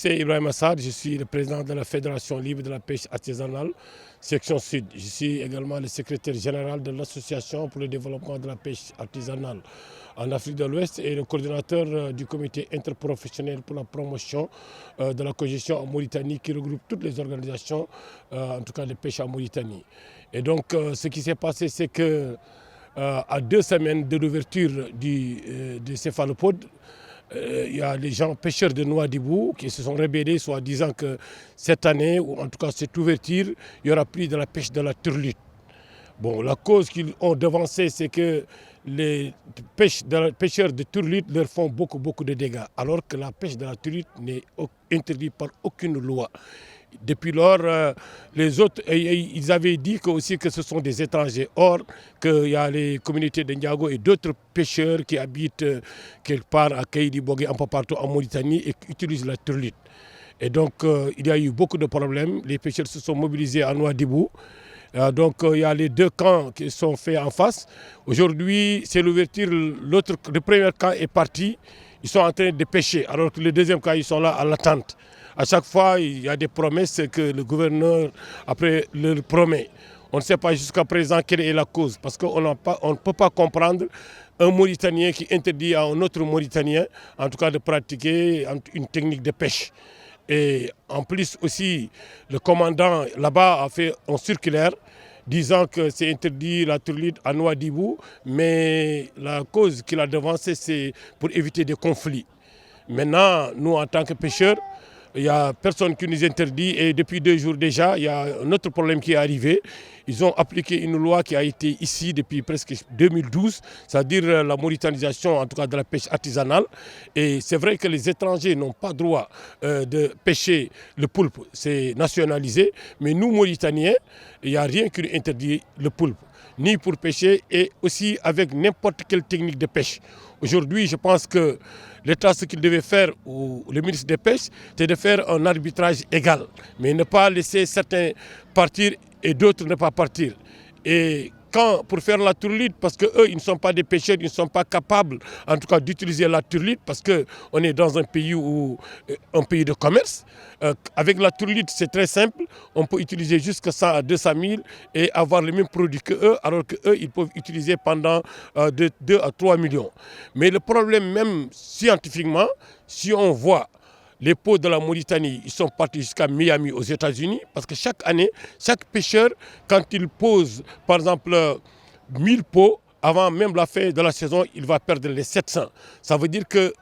c'est Ibrahim Assad, je suis le président de la Fédération libre de la pêche artisanale, section sud. Je suis également le secrétaire général de l'Association pour le développement de la pêche artisanale en Afrique de l'Ouest et le coordinateur du comité interprofessionnel pour la promotion de la cogestion en Mauritanie qui regroupe toutes les organisations, en tout cas de pêche en Mauritanie. Et donc ce qui s'est passé, c'est que à 2 semaines de l'ouverture du céphalopode, il y a les gens pêcheurs de Nouadhibou qui se sont rebellés, soit disant que cette année, ou en tout cas cette ouverture, il y aura plus de la pêche de la turlute. Bon, la cause qu'ils ont devancée, c'est que les pêcheurs de turlute leur font beaucoup de dégâts, alors que la pêche de la turlute n'est interdite par aucune loi. Depuis lors, les autres, ils avaient dit aussi que ce sont des étrangers. Or, qu'il y a les communautés de Ndiago et d'autres pêcheurs qui habitent quelque part à Kaïdi Bogué, un peu partout en Mauritanie et qui utilisent la turlute. Et donc, il y a eu beaucoup de problèmes. Les pêcheurs se sont mobilisés à Nouadhibou. Donc, il y a les 2 camps qui sont faits en face. Aujourd'hui, c'est l'ouverture. Le premier camp est parti. Ils sont en train de pêcher, alors que le deuxième camp, ils sont là à l'attente. À chaque fois, il y a des promesses que le gouverneur, après, leur promet. On ne sait pas jusqu'à présent quelle est la cause, parce qu'on ne peut pas comprendre un Mauritanien qui interdit à un autre Mauritanien, en tout cas de pratiquer une technique de pêche. Et en plus aussi, le commandant là-bas a fait un circulaire disant que c'est interdit la turlute à Nouadhibou, mais la cause qu'il a devancée, c'est pour éviter des conflits. Maintenant, nous, en tant que pêcheurs, il n'y a personne qui nous interdit et depuis 2 jours déjà, il y a un autre problème qui est arrivé. Ils ont appliqué une loi qui a été ici depuis presque 2012, c'est-à-dire la mauritanisation en tout cas de la pêche artisanale. Et c'est vrai que les étrangers n'ont pas droit de pêcher le poulpe, c'est nationalisé. Mais nous, Mauritaniens, il n'y a rien qui nous interdit le poulpe, ni pour pêcher et aussi avec n'importe quelle technique de pêche. Aujourd'hui, je pense que l'État, ce qu'il devait faire, ou le ministre des Pêches, c'est de faire un arbitrage égal, mais ne pas laisser certains partir et d'autres ne pas partir. Et pour faire la turlute, parce qu'eux, ils ne sont pas des pêcheurs, ils ne sont pas capables, en tout cas, d'utiliser la turlute, parce qu'on est dans un pays de commerce. Avec la turlute, c'est très simple. On peut utiliser jusqu'à 100 à 200 000 et avoir le même produit qu'eux, alors qu'eux, ils peuvent utiliser pendant de 2 à 3 millions. Mais le problème, même scientifiquement, si on voit les pots de la Mauritanie, ils sont partis jusqu'à Miami aux États-Unis parce que chaque année, chaque pêcheur, quand il pose par exemple 1000 pots, avant même la fin de la saison, il va perdre les 700. Ça veut dire que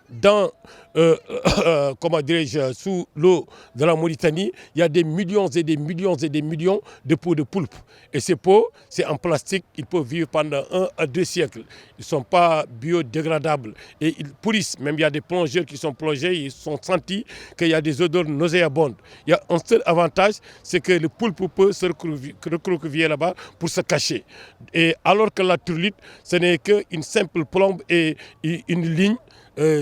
comment dirais-je, sous l'eau de la Mauritanie, il y a des millions et des millions et des millions de pots de poulpe. Et ces pots, c'est en plastique, ils peuvent vivre pendant 1 à 2 siècles. Ils ne sont pas biodégradables. Et ils pourrissent. Même il y a des plongeurs qui sont plongés, ils sont sentis qu'il y a des odeurs nauséabondes. Il y a un seul avantage, c'est que le poulpe peut se recroqueviller là-bas pour se cacher. Et alors que la turlute, ce n'est qu'une simple plombe et une ligne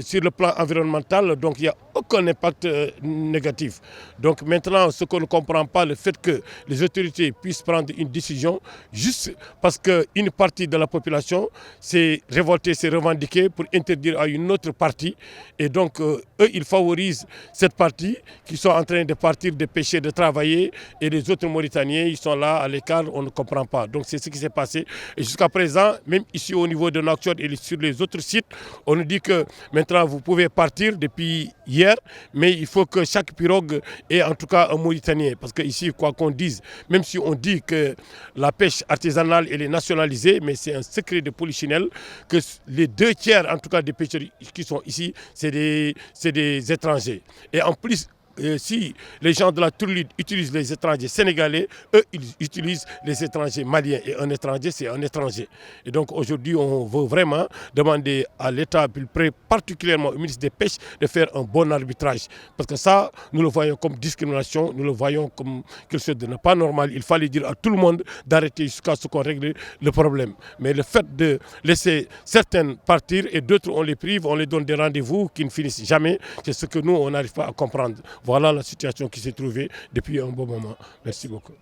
sur le plan environnemental, donc il n'y a aucun impact négatif. Donc maintenant, ce qu'on ne comprend pas, le fait que les autorités puissent prendre une décision juste parce qu'une partie de la population s'est révoltée, s'est revendiquée pour interdire à une autre partie. Et donc, eux, ils favorisent cette partie qui sont en train de partir, de pêcher, de travailler. Et les autres Mauritaniens, ils sont là à l'écart, on ne comprend pas. Donc c'est ce qui s'est passé. Et jusqu'à présent, même ici au niveau de Nouakchott et sur les autres sites, on nous dit que maintenant vous pouvez partir depuis hier, mais il faut que chaque pirogue ait en tout cas un Mauritanien. Parce qu'ici, quoi qu'on dise, même si on dit que la pêche artisanale elle est nationalisée, mais c'est un secret de polichinelle que les 2 tiers en tout cas des pêcheurs qui sont ici, c'est des étrangers. Et en plus, si les gens de la turlute utilisent les étrangers sénégalais, eux, ils utilisent les étrangers maliens. Et un étranger, c'est un étranger. Et donc aujourd'hui, on veut vraiment demander à l'État, particulièrement au ministre des Pêches, de faire un bon arbitrage. Parce que ça, nous le voyons comme discrimination, nous le voyons comme quelque chose de pas normal. Il fallait dire à tout le monde d'arrêter jusqu'à ce qu'on règle le problème. Mais le fait de laisser certaines partir et d'autres, on les prive, on les donne des rendez-vous qui ne finissent jamais, c'est ce que nous, on n'arrive pas à comprendre. Voilà la situation qui s'est trouvée depuis un bon moment. Merci beaucoup.